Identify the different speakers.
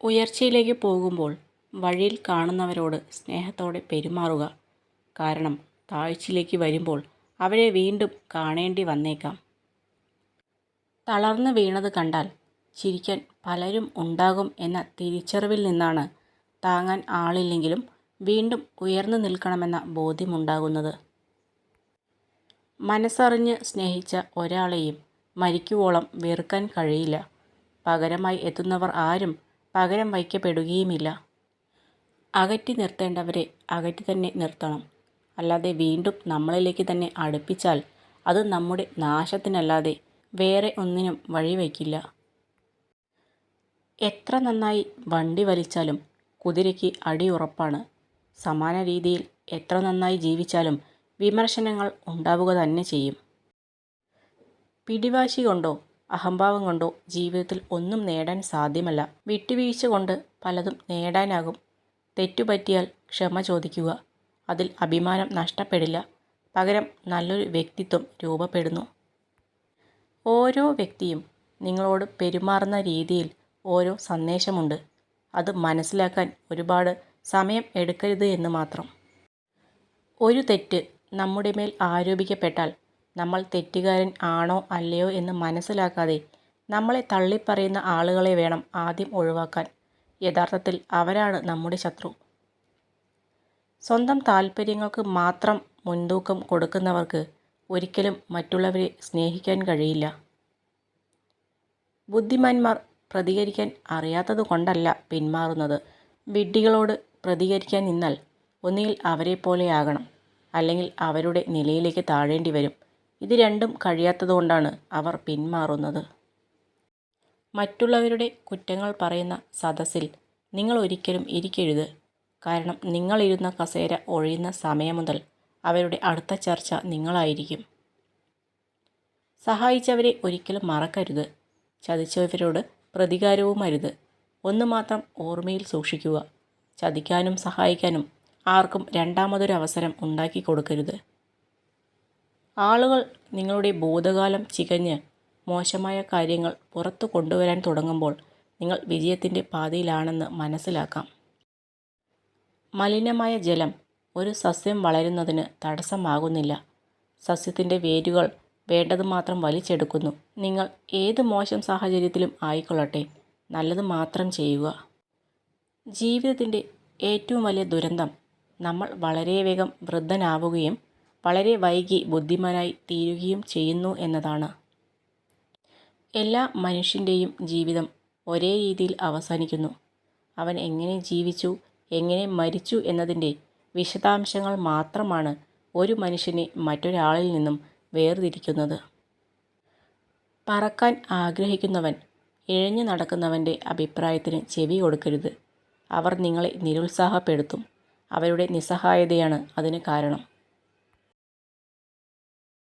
Speaker 1: ഉയർച്ചയിലേക്ക് പോകുമ്പോൾ വഴിയിൽ കാണുന്നവരോട് സ്നേഹത്തോടെ പെരുമാറുക. കാരണം താഴ്ചയിലേക്ക് വരുമ്പോൾ അവരെ വീണ്ടും കാണേണ്ടി വന്നേക്കാം. തളർന്നു വീണത് കണ്ടാൽ ചിരിക്കാൻ പലരും ഉണ്ടാകും എന്ന തിരിച്ചറിവിൽ നിന്നാണ് താങ്ങാൻ ആളില്ലെങ്കിലും വീണ്ടും ഉയർന്നു നിൽക്കണമെന്ന ബോധ്യമുണ്ടാകുന്നത്. മനസ്സറിഞ്ഞ് സ്നേഹിച്ച ഒരാളെയും മരിക്കുവോളം വെറുക്കാൻ കഴിയില്ല. പകരമായി എത്തുന്നവർ ആരും പകരം വയ്ക്കപ്പെടുകയുമില്ല. അകറ്റി നിർത്തേണ്ടവരെ അകറ്റി തന്നെ നിർത്തണം. അല്ലാതെ വീണ്ടും നമ്മളിലേക്ക് തന്നെ അടുപ്പിച്ചാൽ അത് നമ്മുടെ നാശത്തിനല്ലാതെ വേറെ ഒന്നിനും വഴിവയ്ക്കില്ല. എത്ര നന്നായി വണ്ടി വലിച്ചാലും കുതിരയ്ക്ക് അടി ഉറപ്പാണ്. സമാന രീതിയിൽ എത്ര നന്നായി ജീവിച്ചാലും വിമർശനങ്ങൾ ഉണ്ടാവുക തന്നെ ചെയ്യും. പിടിവാശി കൊണ്ടോ അഹംഭാവം കൊണ്ടോ ജീവിതത്തിൽ ഒന്നും നേടാൻ സാധ്യമല്ല. വിട്ടുവീഴ്ച കൊണ്ട് പലതും നേടാനാകും. തെറ്റുപറ്റിയാൽ ക്ഷമ ചോദിക്കുക. അതിൽ അഭിമാനം നഷ്ടപ്പെടില്ല. പകരം നല്ലൊരു വ്യക്തിത്വം രൂപപ്പെടുന്നു. ഓരോ വ്യക്തിയും നിങ്ങളോട് പെരുമാറുന്ന രീതിയിൽ ഓരോ സന്ദേശമുണ്ട്. അത് മനസ്സിലാക്കാൻ ഒരുപാട് സമയം എടുക്കരുത് എന്ന് മാത്രം. ഒരു തെറ്റ് നമ്മുടെ മേൽ ആരോപിക്കപ്പെട്ടാൽ നമ്മൾ തെറ്റുകാരൻ ആണോ അല്ലയോ എന്ന് മനസ്സിലാക്കാതെ നമ്മളെ തള്ളിപ്പറയുന്ന ആളുകളെ വേണം ആദ്യം ഒഴിവാക്കാൻ. യഥാർത്ഥത്തിൽ അവരാണ് നമ്മുടെ ശത്രു. സ്വന്തം താല്പര്യങ്ങൾക്ക് മാത്രം മുൻതൂക്കം കൊടുക്കുന്നവർക്ക് ഒരിക്കലും മറ്റുള്ളവരെ സ്നേഹിക്കാൻ കഴിയില്ല. ബുദ്ധിമാന്മാർ പ്രതികരിക്കാൻ അറിയാത്തതുകൊണ്ടല്ല പിന്മാറുന്നത്. വിഡ്ഢികളോട് പ്രതികരിക്കാൻ നിന്നാൽ ഒന്നുകിൽ അവരെപ്പോലെയാകണം, അല്ലെങ്കിൽ അവരുടെ നിലയിലേക്ക് താഴേണ്ടി വരും. ഇത് രണ്ടും കഴിയാത്തതുകൊണ്ടാണ് അവർ പിന്മാറുന്നത്. മറ്റുള്ളവരുടെ കുറ്റങ്ങൾ പറയുന്ന സദസ്സിൽ നിങ്ങൾ ഒരിക്കലും ഇരിക്കരുത്. കാരണം നിങ്ങളിരുന്ന കസേര ഒഴിയുന്ന സമയം മുതൽ അവരുടെ അടുത്ത ചർച്ച നിങ്ങളായിരിക്കും. സഹായിച്ചവരെ ഒരിക്കലും മറക്കരുത്. ചതിച്ചവരോട് പ്രതികാരവും അരുത്. ഒന്ന് മാത്രം ഓർമ്മയിൽ സൂക്ഷിക്കുക: ചതിക്കാനും സഹായിക്കാനും ആർക്കും രണ്ടാമതൊരവസരം ഉണ്ടാക്കി കൊടുക്കരുത്. ആളുകൾ നിങ്ങളുടെ ഭൂതകാലം ചികഞ്ഞ് മോശമായ കാര്യങ്ങൾ പുറത്തു കൊണ്ടുവരാൻ തുടങ്ങുമ്പോൾ നിങ്ങൾ വിജയത്തിൻ്റെ പാതയിലാണെന്ന് മനസ്സിലാക്കാം. മലിനമായ ജലം ഒരു സസ്യം വളരുന്നതിന് തടസ്സമാകുന്നില്ല. സസ്യത്തിൻ്റെ വേരുകൾ വേണ്ടത് മാത്രം വലിച്ചെടുക്കുന്നു. നിങ്ങൾ ഏത് മോശം സാഹചര്യത്തിലും ആയിക്കൊള്ളട്ടെ, നല്ലത് മാത്രം ചെയ്യുക. ജീവിതത്തിൻ്റെ ഏറ്റവും വലിയ ദുരന്തം നമ്മൾ വളരെ വേഗം വൃദ്ധനാവുകയും വളരെ വൈകി ബുദ്ധിമാനായി തീരുകയും ചെയ്യുന്നു എന്നതാണ്. എല്ലാ മനുഷ്യൻ്റെയും ജീവിതം ഒരേ രീതിയിൽ അവസാനിക്കുന്നു. അവൻ എങ്ങനെ ജീവിച്ചു, എങ്ങനെ മരിച്ചു എന്നതിൻ്റെ വിശദാംശങ്ങൾ മാത്രമാണ് ഒരു മനുഷ്യനെ മറ്റൊരാളിൽ നിന്നും വേർതിരിക്കുന്നത്. പറക്കാൻ ആഗ്രഹിക്കുന്നവൻ ഇഴഞ്ഞു നടക്കുന്നവൻ്റെ അഭിപ്രായത്തിന് ചെവി കൊടുക്കരുത്. അവർ നിങ്ങളെ നിരുത്സാഹപ്പെടുത്തും. അവരുടെ നിസ്സഹായതയാണ് അതിന് കാരണം.